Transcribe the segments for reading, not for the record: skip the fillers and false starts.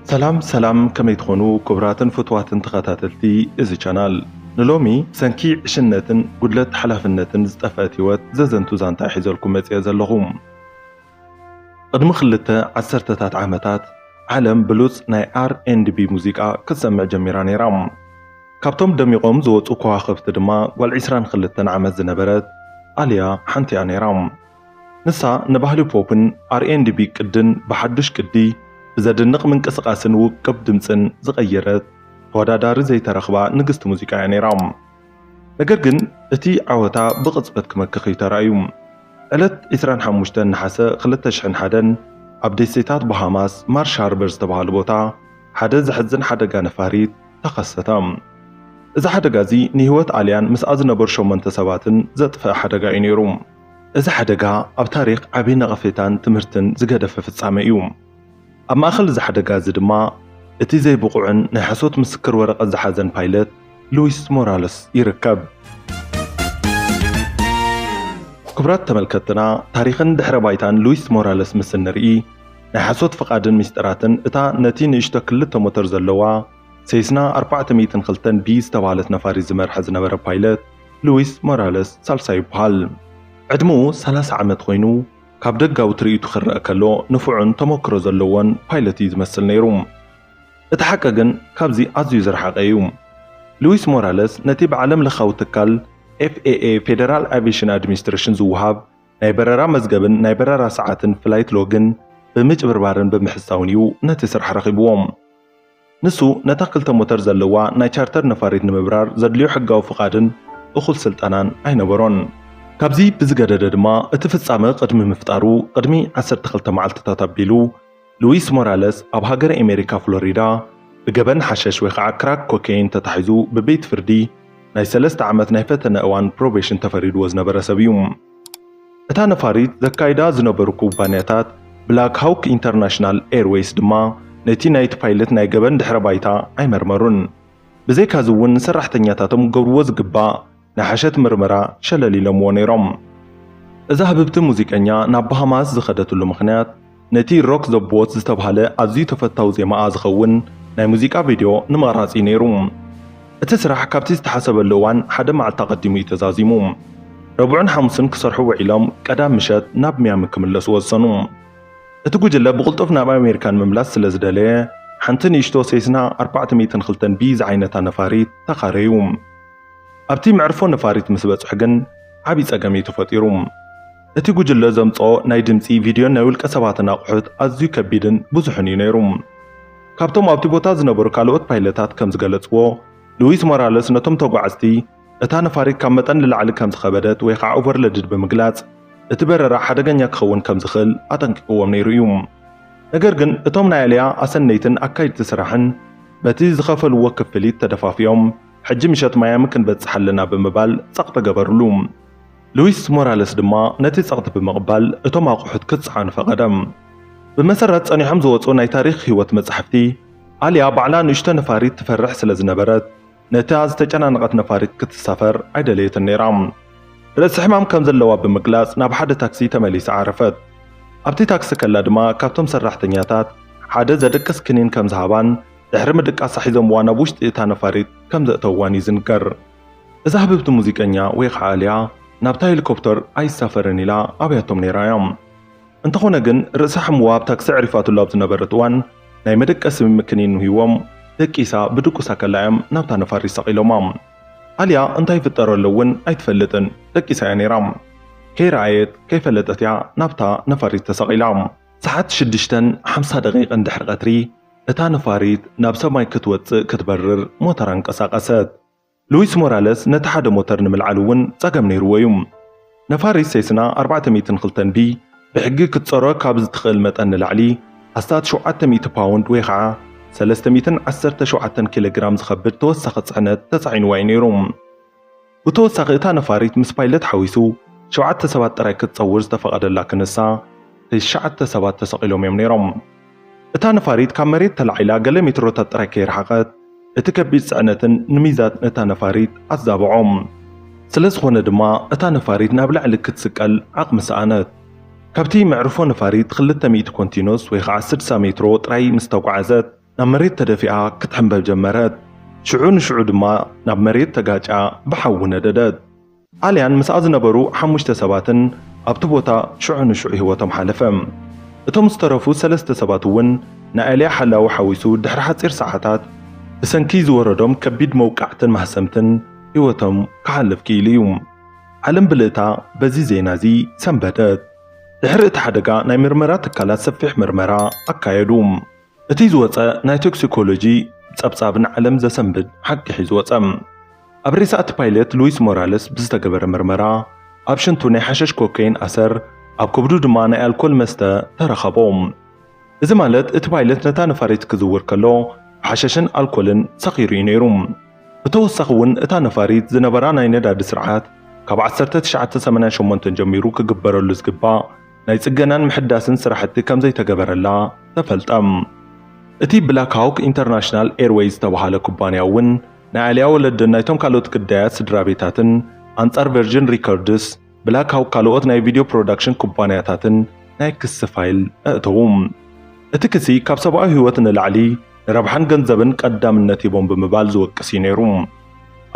ሰላም ከመይ ትኾኑ ክቡራትን ፍትዋትን ተኸታተልቲ እዚ ቻናል ንሎሚ ሰንኪ ዕሽነትን ጉድለት ሓላፍነትን ዝጠፍአት ህይወት ዘዘንቱ ዛንታ ሒዘልኩም መጽየ ዘለኹም። ቅድሚ ክልተ ዓሰርተታት ዓመታት ዓለም ብሉጽ ናይ R&B ሙዚቃ ክትሰምዕ ጀሚራ ነይራ። ካብቶም ደሚቖም ዝወፁ ከዋኽብቲ ድማ ጓል 22 ዓመት ዝነበረት አልያ ሓንቲ እያ ነይራ። ንሳ ንባህሊ ፖፕን R&B ቅድን ብሓዱሽ ቅዲ ብዘድንቕ ምንቅስቓስን ውቅብ ድምፅን ዝቐየረት ተወዳዳሪ ዘይተረኽባ ንግስቲ ሙዚቃ እያ ነይራ። ነገር ግን እቲ ዓወታ ብቕጽበት ክመክኽ ተራእዩ። ዕለት 25 ነሓሰ 2001 ኣብ ደሴታት ባሃማስ ማርሽ ሃርበር ዝተባሃሉ ቦታ ሓደ ዘሕዝን ሓደጋ ነፋሪት ተኸሰተ። እዚ ሓደጋ እዚ ንህይወት አልያን ምስኣ ዝነበሩ 8 ሰባትን ዘጥፍአ ሓደጋ እዩ ነይሩ። እዚ ሓደጋ ኣብ ታሪኽ ዓብዪ ነቐፌታን ትምህርትን ዝገደፈ ፍጻመ እዩ። ኣብ ማእኸል እዚ ሓደጋ እዚ ድማ እቲ ዘይብቑዕን ናይ ሓሶት ምስክር ወረቐት ዝሓዘን ፓይለት ሉዊስ ሞራለስ ይርከብ። ክቡራት ተመልከትና ታሪኽን ድሕረ ባይታን ሉዊስ ሞራለስ ምስ ንርኢ ናይ ሓሶት ፍቓድን ሚስጥራትን እታ ነቲ ንእሽቶ ክልተ ሞተር ዘለዋ ሴስና 402 ቢ ዝተባሃለት ነፋሪት ዝመርሐ ዝነበረ ፓይለት ሉዊስ ሞራለስ ሳልሳይ ይበሃል። ዕድምኡ 30 ዓመት ኮይኑ ካብ ደጋዊ ትርኢቱ ክረአ ከሎ ንፉዕን ተመክሮ ዘለዎን ፓይለት እዩ ዝመስል ነይሩ። እቲ ሓቂ ግን ካብዚ ኣዝዩ ዝረሓቐ እዩ። ሉዊስ ሞራለስ ነቲ ብዓለም ለኻዊ ትካል FAA ፌደራል አቪዬሽን ኣድሚኒስትሬሽን ዝውሃብ ናይ በረራ መዝገብን ናይ በረራ ሰዓትን ፍላይት ሎግን ብምጭብርባርን ብምሕሳውን እዩ ነቲ ስራሕ ረኺብዎም። ንሱ ነታ ክልተ ሞተር ዘለዋ ናይ ቻርተር ነፋሪት ንምብራር ዘድልዮ ሕጋዊ ፍቓድን እኹል ስልጠናን ኣይነበሮን። ካብዚ ብዝገደደ ድማ እቲ ፍጻመ ቅድሚ ምፍጣሩ ቅድሚ 12 መዓልትታት ኣቢሉ ሉዊስ ሞራለስ ኣብ ሃገረ ኣሜሪካ ፍሎሪዳ ብገበን ሓሸሽ ወይ ከዓ ክራክ ኮኬይን ተታሒዙ ብቤት ፍርዲ ናይ 3 ዓመት ናይ ፈተነ እዋን ፕሮቤሽን ተፈሪድዎ ዝነበረ ሰብ እዩ። እታ ነፋሪት ዘካይዳ ዝነበሩ ኩባንያታት ብላክ ሃውክ ኢንተርናሽናል ኤርዌይስ ድማ ነቲ ናይቲ ፓይለት ናይ ገበን ድሕረ ባይታ ኣይመርመሩን። ብዘይካዚ እውን ሰራሕተኛታቶም ገብርዎ ዝግባእ ናይ ሓሸት ምርመራ ሸለሊሎምዎ ነይሮም። እዛ ህብብቲ ሙዚቀኛ ናብ ባሃማስ ዝኸደትሉ ምኽንያት ነቲ ሮክ ዘ ቦት ዝተባሃለ ኣዝዩ ተፈታዊ ዜማኣ ዝኸውን ናይ ሙዚቃ ቪድዮ ንምቕራጺ ነይሩ። እቲ ስራሕ ካብቲ ዝተሓሰበሉ እዋን ሓደ መዓልቲ ቀዲሙ እዩ ተዛዚሙ። ረቡዕን ሓሙስን ክሰርሑ ውዒሎም ቀዳም ምሸት ናብ ሚያሚ ክምለሱ ወሰኑ። እቲ ጉጅለ ብቕልጡፍ ናብ ኣሜሪካን ምምላስ ስለ ዝደለየ ሓንቲ ንእሽቶ ሴስና 402 ቢ ዝዓይነታ ነፋሪት ተኻረዩ። ኣብቲ መዕርፎ ነፋሪት ምስ በጽሑ ግን ዓብዪ ጸገም እዩ ተፈጢሩ። እቲ ጉጅለ ዘምጽኦ ናይ ድምፂ ቪድዮን ናይ ውልቀ ሰባትን ኣቑሑት ኣዝዩ ከቢድን ብዙሕን እዩ ነይሩ። ካብቶም ኣብቲ ቦታ ዝነበሩ ካልኦት ፓይለታት ከም ዝገለጽዎ ሉዊስ ሞራለስ ነቶም ተጓዓዝቲ እታ ነፋሪት ካብ መጠን ንላዕሊ ከም ዝኸበደት ወይ ከዓ ኦቨርሎድድ ብምግላጽ እቲ በረራ ሓደገኛ ክኸውን ከም ዝኽእል ኣጠንቂቕዎም ነይሩ እዩ። ነገር ግን እቶም ናይ አልያ ኣሰነይትን ኣካይድቲ ስራሕን በቲ ዝኸፈልዎ ክፍሊት ተደፋፊዮም ሕጂ ምሸት ማያሚ ክንበጽሕ ኣለና ብምባል ጸቕጢ ገበርሉ። ሉዊስ ሞራለስ ድማ ነቲ ጸቕጢ ብምቕባል እቶም ኣቑሑት ክጽዓኑ ፈቐደም። ብመሰረት ጸኒሖም ዝወፁ ናይ ታሪኽ ህይወት መጻሕፍቲ አልያ ባዕላ ንእሽቶ ነፋሪት ትፈርሕ ስለ ዝነበረት ነታ ዝተጨናነቐት ነፋሪት ክትሳፈር ኣይደለየትን ነይራ። ርእሲ ሕማም ከም ዘለዋ ብምግላጽ ናብ ሓደ ታክሲ ተመሊሳ ዓረፈት። ኣብቲ ታክሲ ከላ ድማ ካብቶም ሰራሕተኛታት ሓደ ዘደቅስ ክኒን ከም ዝሃባን ድሕሪ ምድቃስ ሒዞምዋ ናብ ውሽጢ እታ ነፋሪት ከም ዘእተዋን ይዝንገር። እዛ ህብብቲ ሙዚቀኛ ወይ ከዓ አልያ ናብታ ሄሊኮፕተር ኣይሳፈርን ኢላ ኣብያቶም ነይራ እያ። እንተኾነ ግን ርእሲ ሕሙዋ ኣብ ታክሲ ዕሪፋትሉ ኣብ ዝነበረት እዋን ናይ መደቀሲ ምክኒን ሂቦም ደቂሳ ብድቁሳ ከላዮም ናብታ ነፋሪት ሰቒሎማ። አልያ እንታይ ይፍጠር ኣሎ እውን ኣይትፈልጥን፣ ደቂሳ እያ ነይራ። ከይረኣየት ከይፈለጠት እያ ናብታ ነፋሪት ተሰቒላ። ሰዓት 6:50 ደቂቃ እንድሕሪ ቀትሪ እታ ነፋሪት ናብ ሰማይ ክትወፅእ ክትበርር ሞተር አንቀሳቐሰት። ሉዊስ ሞራለስ ነቲ ሓደ ሞተር ንምልዓል እውን ጸገም ነይርዎ እዩ። ነፋሪት ሴስና 402 ቢ ብሕጊ ክትጸሮ ካብ ዝትኽእል መጠን ንላዕሊ ኣስታት 700 ፓውንድ ወይ ከዓ 317 ኪሎግራም ዝኸብድ ተወሳኺ ጽዕነት ተጻዒንዋ እዩ ነይሩ። ብተወሳኺ እታ ነፋሪት ምስ ፓይለት ሓዊሱ 7 ሰባት ጥራይ ክትጸውር ዝተፈቐደላ ክንሳ 9 ሰባት ተሰቒሎም እዮም ነይሮም። እታ ነፋሪት ካብ መሬት ተላዒላ ገለ ሜትሮታት ጥራይ ከይረሓቐት እቲ ከቢድ ጽዕነትን ንሚዛን እታ ነፋሪት ኣዛብዖም። ስለ ዝኾነ ድማ እታ ነፋሪት ናብ ላዕሊ ክትስቀል ዓቕሚ ሰኣነት። ካብቲ መዕርፎ ነፋሪት 200 ኮንቲኖስ ወይ ከዓ 60 ሜትሮ ጥራይ ምስ ተጓዓዘት ናብ መሬት ተደፊኣ ክትሕንበብ ጀመረት ሽዑ ንሽዑ ድማ ናብ መሬት ተጋጫ ብሓዊ ነደደት ኣልያን ምስኣ ዝነበሩ 5 ሰባትን ኣብቲ ቦታ ሽዑ ንሽዑ ህይወቶም ሓለፈ እቶም ዝተረፉ 3 ሰባት እውን ንኣልያ ሓላዊ ሓዊሱ ድሕሪ ሓፂር ሰዓታት ብሰንኪ ዝወረዶም ከቢድ መውቃዕትን ማህሰምትን ህይወቶም ክሓልፍ ክኢሉ እዩ ዓለም ብልእታ በዚ ዜና እዚ ሰንበደት ድሕሪ እቲ ሓደጋ ናይ ምርመራ ትካላት ሰፊሕ ምርመራ ኣካየዱ እቲ ዝወፀ ናይ ቶክሲኮሎጂ ጸብጻብ ንዓለም ዘሰንብድ ሓቂ ሒዙ ወፀ ኣብ ሬሳ እቲ ፓይለት ሉዊስ ሞራለስ ብዝተገበረ ምርመራ ኣብ ሽንቱ ናይ ሓሸሽ ኮካይን ኣሰር ኣብ ከብዱ ድማ ናይ ኣልኮል መስተ ተረኸቦም እዚ ማለት እቲ ፓይለት ነታ ነፋሪት ክዝውር ከሎ ሓሸሽን ኣልኮልን ሰኺሩ እዩ ነይሩ ብተወሳኺ እውን እታ ነፋሪት ዝነበራ ናይ ነዳዲ ስርዓት ካብ 1988 ጀሚሩ ክግበረሉ ዝግባእ ናይ ጽገናን ምሕዳስን ስራሕቲ ከም ዘይተገበረላ ተፈልጠ እቲ ብላክ ሃውክ ኢንተርናሽናል ኤርዌይዝ ተባሃለ ኩባንያ እውን ናይ ኣልያ ወለድን ናይቶም ካልኦት ግዳያት ስድራ ቤታትን ኣንጻር ቨርጅን ሪከርድስ ብላክ ሃውክ ካልኦት ናይ ቪድዮ ፕሮዳክሽን ኩባንያታትን ናይ ክስ ፋይል ኣእተዉ እቲ ክሲ ካብ ሰብኣዊ ህይወት ንላዕሊ ረብሓን ገንዘብን ቀዳምነት ሂቦም ብምባል ዝወቅስ እዩ ነይሩ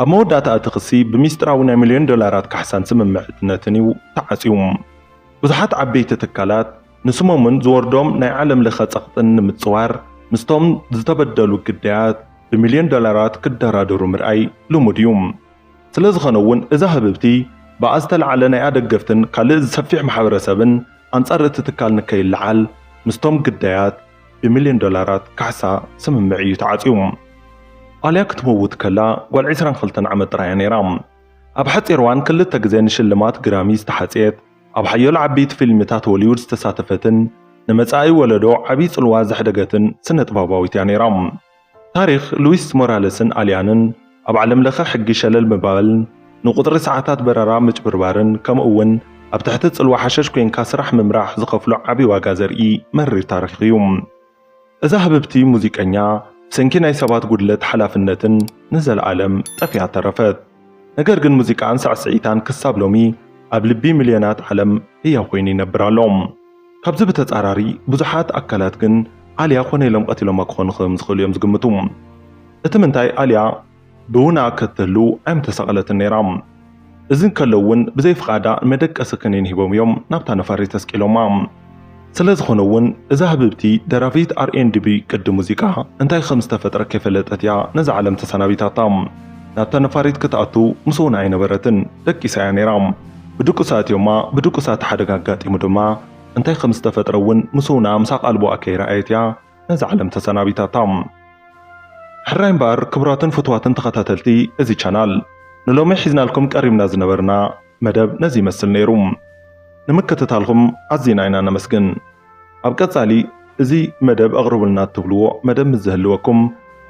ኣብ መወዳእታ እቲ ክሲ ብምስጢራዊ ናይ $1,000,000 ካሕሳን ስምምዕነትን እዩ ተዓፅዩ ብዙሓት ዓበይቲ ትካላት ንስሞምን ዝወርዶም ናይ ዓለም ለኸ ጸቕጥን ንምጽዋር ምስቶም ዝተበደሉ ግዳያት ብ$1,000,000 ክደራደሩ ምርኣይ ልሙድ እዩ ስለዝኾነ እውን እዛ ህብብቲ ብኣ ዝተለዓለ ናይ ኣደገፍትን ካልእ ዝሰፊሕ ማሕበረሰብን ኣንጻር እቲ ትካል ንከይለዓል ምስቶም ግዳያት ብ$1,000,000 ካሕሳ ስምምዕ እዩ ተዓፅዩ ኣልያ ክትመውት ከላ ጓል 22 ዓመት ጥራያ ነይራ ኣብ ሓፂር እዋን ክልተ ግዜ ንሽልማት ግራሚ ዝተሓፅየት ኣብ ሓያሎ ዓበይቲ ፊልምታት ሆሊውድ ዝተሳተፈትን ንመጻኢ ወለዶ ዓብዪ ጽልዋ ዘሕደገትን ስነ ጥበባዊት እያ ነይራ ታሪክ ሉዊስ ሞራለስን ኣልያንን ኣብ ዓለም ለኸ ሕጊ ሸለል ምባልን ንቁጥሪ ሰዓታት በረራ ምጭብርባርን ከምኡ እውን ኣብ ትሕቲ ጽልዋ ሓሸሽ ኮይንካ ስራሕ ምምራሕ ዝኸፍሎ ዓብዪ ዋጋ ዘርኢ መሪር ታሪክ እዩ እዛ ህብብቲ ሙዚቀኛ ብሰንኪ ናይ ሰባት ጉድለት ሓላፍነትን ንዘለዓለም ጠፊያ ተረፈት ነገር ግን ሙዚቃን ሳዕስዒታን ክሳብ ሎሚ ኣብ ልቢ ሚልዮናት ዓለም ህያው ኮይኑ ይነብር ኣሎ ካብዚ ብተጻራሪ ብዙሓት ኣካላት ግን ኣልያ ኮነ ኢሎም ቀቲሎማ ክኾኑ ከም ዝኽእሉ እዮም ዝግምቱ እቲ ምንታይ ኣልያ ብውና ከተህሉ ኣይምተሰቐለትን ነይራ እዚ ከሎ እውን ብዘይ ፍቓዳ መደቀሲ ክኒን ሂቦም እዮም ናብታ ነፋሪት ተስቂሎማ ስለዝኾነ እውን እዛ ህብብቲ ደራፊት R&B ቅዲ ሙዚቃ እንታይ ከም ዝተፈጥረ ከይፈለጠት እያ ነዚ ዓለም ተሰናቢታታ ናብታ ነፋሪት ክትኣቱ ምስውና ኣይነበረትን ደቂሳ እያ ነይራ ብድቁሳት እዮማ ብድቁሳት ሓደጋ ኣጋጢሙ ድማ እንታይ ከም ዝተፈጥረ እውን ምስውና ምሳ ቃልቦኣ ከይረኣየት እያ ነዚ ዓለም ተሰናቢታታ ሕራይ እምበር ክቡራትን ፍትዋትን ተኸታተልቲ እዚ ቻናል ንሎሚ ሒዝናልኩም ቀሪብና ዝነበርና መደብ ነዚ ይመስል ነይሩ ንምክትታልኩም ኣዝና ኢና ነመስግን ኣብ ቀጻሊ እዚ መደብ ኣቕርቡልና እትብልዎ መደብ ምዝህልወኩም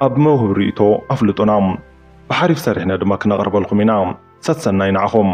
ኣብ መውህብ ርእቶ ኣፍልጡና ብሓሪፍ ሰሪሕና ድማ ክነቕርበልኩም ኢና ሰሰናይ ንዓኹም